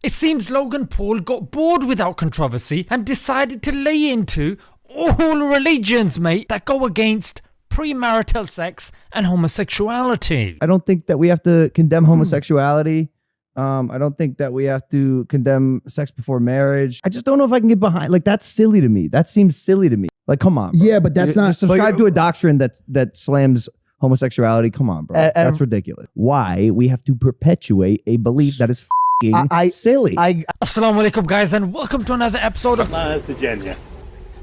It seems Logan Paul got bored without controversy and decided to lay into all religions, mate, that go against premarital sex and homosexuality. I don't think that we have to condemn homosexuality. I don't think that we have to condemn sex before marriage. I just don't know if I can get behind. Like, that's silly to me. That seems silly to me. Like, come on, bro. Yeah, but that's not... Subscribe to a doctrine that slams homosexuality. Come on, bro. That's ridiculous. Why we have to perpetuate a belief that is silly. Assalamu alaikum, guys, and welcome to another episode of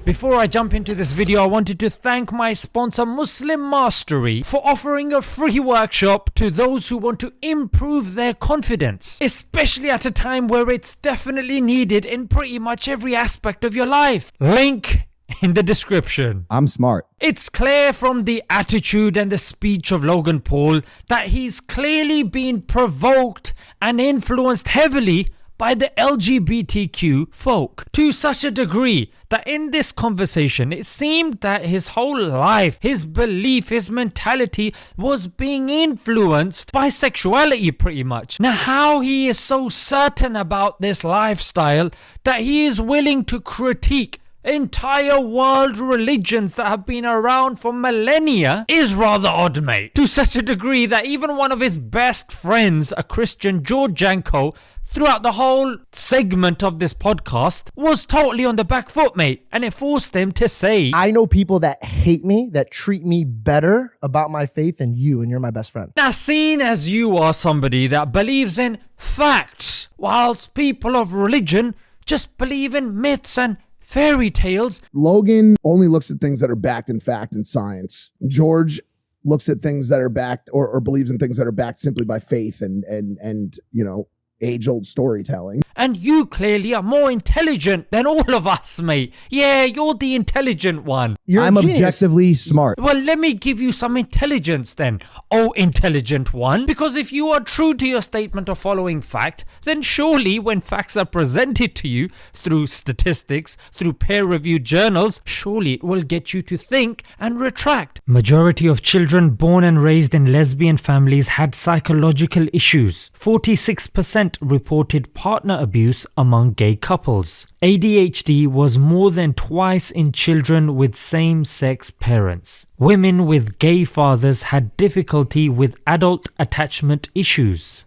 Before I jump into this video, I wanted to thank my sponsor Muslim Mastery for offering a free workshop to those who want to improve their confidence, especially at a time where it's definitely needed in pretty much every aspect of your life. Link in the description. I'm smart. It's clear from the attitude and the speech of Logan Paul that he's clearly been provoked and influenced heavily by the LGBTQ folk, to such a degree that in this conversation it seemed that his whole life, his belief, his mentality was being influenced by sexuality pretty much. Now, how he is so certain about this lifestyle that he is willing to critique entire world religions that have been around for millennia is rather odd, mate. To such a degree that even one of his best friends, a Christian, George Janko, throughout the whole segment of this podcast was totally on the back foot, mate, and it forced him to say, I know people that hate me, that treat me better about my faith than you, and you're my best friend. Now, seeing as you are somebody that believes in facts, whilst people of religion just believe in myths and fairy tales. Logan only looks at things that are backed in fact and science. George looks at things that are backed or believes in things that are backed simply by faith and you know, age-old storytelling. And you clearly are more intelligent than all of us, mate. Yeah, you're the intelligent one. I'm objectively smart. Well, let me give you some intelligence then, oh intelligent one. Because if you are true to your statement of following fact, then surely when facts are presented to you through statistics, through peer-reviewed journals, surely it will get you to think and retract. Majority of children born and raised in lesbian families had psychological issues. 46% reported partner abuse among gay couples. ADHD was more than twice in children with same-sex parents. Women with gay fathers had difficulty with adult attachment issues.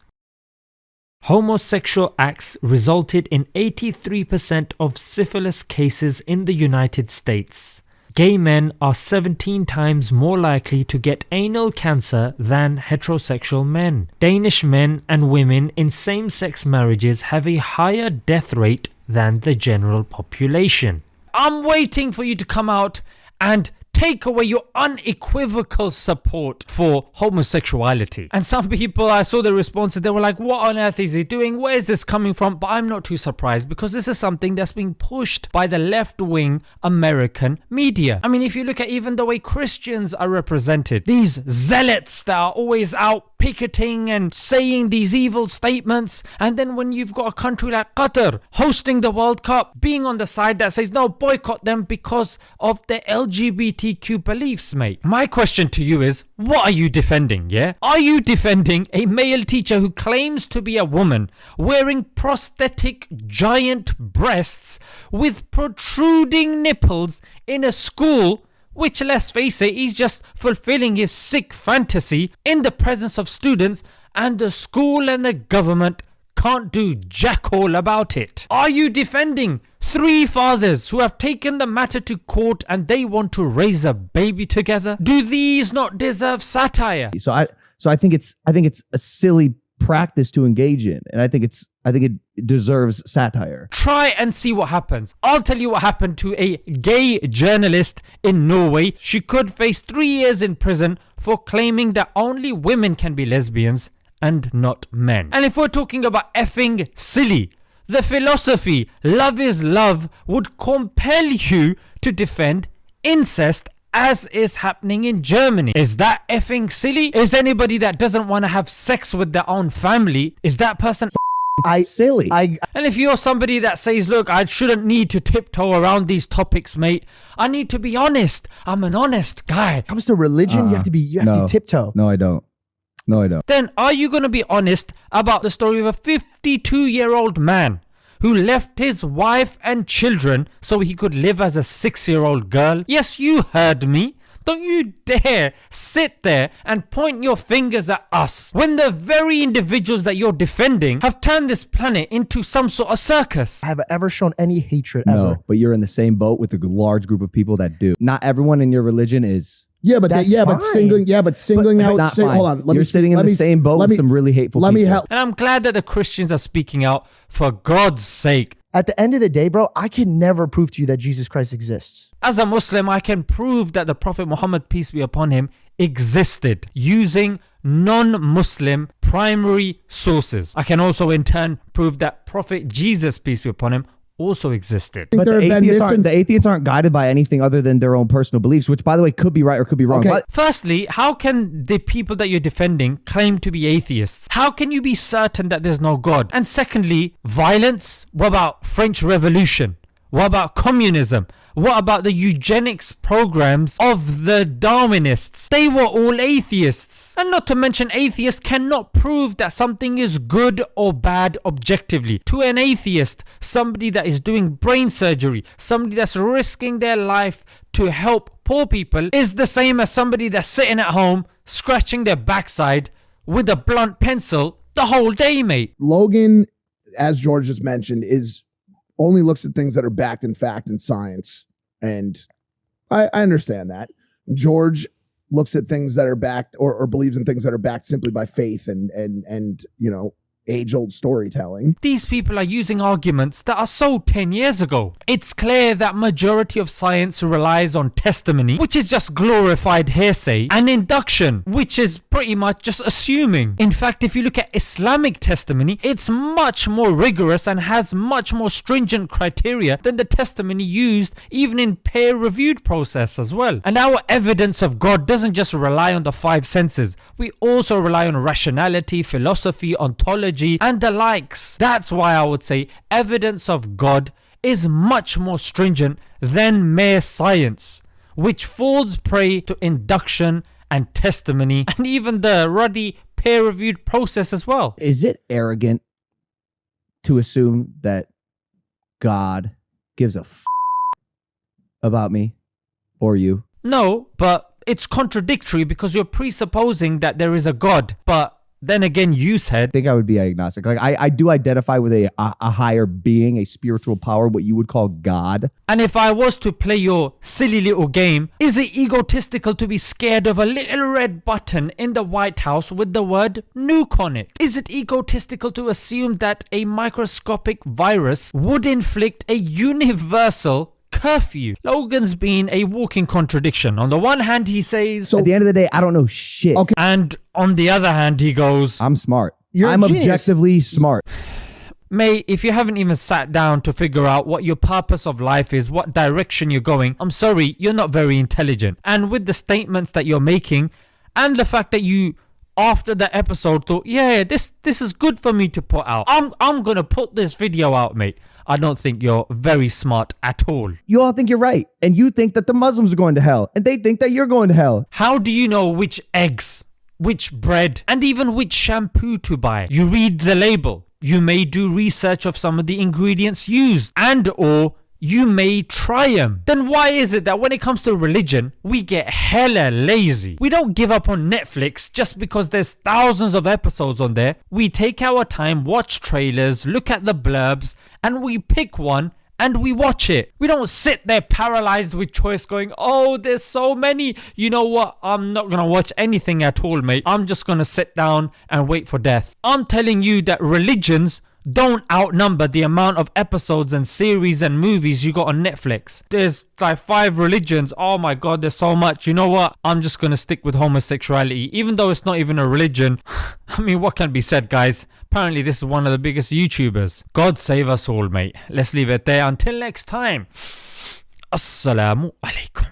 Homosexual acts resulted in 83% of syphilis cases in the United States. Gay men are 17 times more likely to get anal cancer than heterosexual men. Danish men and women in same-sex marriages have a higher death rate than the general population. I'm waiting for you to come out and take away your unequivocal support for homosexuality. And some people, I saw the responses, they were like, what on earth is he doing? Where is this coming from? But I'm not too surprised because this is something that's being pushed by the left-wing American media. I mean, if you look at even the way Christians are represented, these zealots that are always out picketing and saying these evil statements, and then when you've got a country like Qatar hosting the World Cup, being on the side that says, no, boycott them because of the LGBTQ beliefs, mate. My question to you is, what are you defending, yeah? Are you defending a male teacher who claims to be a woman wearing prosthetic giant breasts with protruding nipples in a school which, let's face it, he's just fulfilling his sick fantasy in the presence of students, and the school and the government can't do jack all about it? Are you defending 3 fathers who have taken the matter to court and they want to raise a baby together? Do these not deserve satire? So I think it's a silly practice to engage in, and I think it deserves satire. Try and see what happens. I'll tell you what happened to a gay journalist in Norway. She could face 3 years in prison for claiming that only women can be lesbians and not men. And if we're talking about effing silly, the philosophy love is love would compel you to defend incest, as is happening in Germany. Is that effing silly? Is anybody that doesn't want to have sex with their own family, is that person silly? And if you're somebody that says, look, I shouldn't need to tiptoe around these topics, mate, I need to be honest. I'm an honest guy. When it comes to religion, you have to tiptoe. No, I don't. No, I don't. Then are you going to be honest about the story of a 52-year-old man who left his wife and children so he could live as a 6-year-old girl? Yes, you heard me. Don't you dare sit there and point your fingers at us when the very individuals that you're defending have turned this planet into some sort of circus. Have I ever shown any hatred ever? No, but you're in the same boat with a large group of people that do. Not everyone in your religion is. Yeah, but That's but fine. singling It's out. not fine. Hold on, You're sitting in the same boat with some really hateful people. Let me help. And I'm glad that the Christians are speaking out, for God's sake. At the end of the day, bro, I can never prove to you that Jesus Christ exists. As a Muslim, I can prove that the Prophet Muhammad, peace be upon him, existed using non-Muslim primary sources. I can also in turn prove that Prophet Jesus, peace be upon him, also existed. But the atheists aren't guided by anything other than their own personal beliefs, which, by the way, could be right or could be wrong. Okay. But Firstly, how can the people that you're defending claim to be atheists? How can you be certain that there's no God? And secondly, violence? What about French Revolution? What about communism? What about the eugenics programs of the Darwinists? They were all atheists. And not to mention, atheists cannot prove that something is good or bad objectively. To an atheist, somebody that is doing brain surgery, somebody that's risking their life to help poor people, is the same as somebody that's sitting at home scratching their backside with a blunt pencil the whole day, mate. Logan, as George just mentioned, only looks at things that are backed in fact and science. And I understand that. George looks at things that are backed or believes in things that are backed simply by faith and age-old storytelling. These people are using arguments that are so 10 years ago. It's clear that majority of science relies on testimony, which is just glorified hearsay, and induction, which is pretty much just assuming. In fact, if you look at Islamic testimony, it's much more rigorous and has much more stringent criteria than the testimony used even in peer-reviewed process as well. And our evidence of God doesn't just rely on the 5 senses. We also rely on rationality, philosophy, ontology, and the likes. That's why I would say evidence of God is much more stringent than mere science, which falls prey to induction and testimony and even the ruddy peer-reviewed process as well. is it arrogant to assume that God gives a about me or you? No, but it's contradictory because you're presupposing that there is a God, but then again, you said... I think I would be agnostic. Like I do identify with a higher being, a spiritual power, what you would call God. And if I was to play your silly little game, is it egotistical to be scared of a little red button in the White House with the word nuke on it? Is it egotistical to assume that a microscopic virus would inflict a universal curfew? Logan's been a walking contradiction. On the one hand, he says... So at the end of the day, I don't know shit. Okay. And on the other hand, he goes... I'm smart. You're I'm a genius. objectively smart. Mate, if you haven't even sat down to figure out what your purpose of life is, what direction you're going, I'm sorry, you're not very intelligent. And with the statements that you're making, and the fact that you, after the episode, thought, yeah, this is good for me to put out. I'm gonna put this video out, mate. I don't think you're very smart at all. You all think you're right. And you think that the Muslims are going to hell. And they think that you're going to hell. How do you know which eggs, which bread, and even which shampoo to buy? You read the label. You may do research of some of the ingredients used, and or you may try them. Then why is it that when it comes to religion, we get hella lazy? We don't give up on Netflix just because there's thousands of episodes on there. We take our time, watch trailers, look at the blurbs, and we pick one and we watch it. We don't sit there paralyzed with choice going, oh, there's so many. You know what? I'm not going to watch anything at all, mate. I'm just going to sit down and wait for death. I'm telling you that religions don't outnumber the amount of episodes and series and movies you got on Netflix. There's like 5 religions. Oh my god, there's so much. You know what? I'm just gonna stick with homosexuality, even though it's not even a religion. I mean, what can be said, guys? Apparently this is one of the biggest YouTubers. God save us all, mate. Let's leave it there. Until next time. Assalamu alaikum.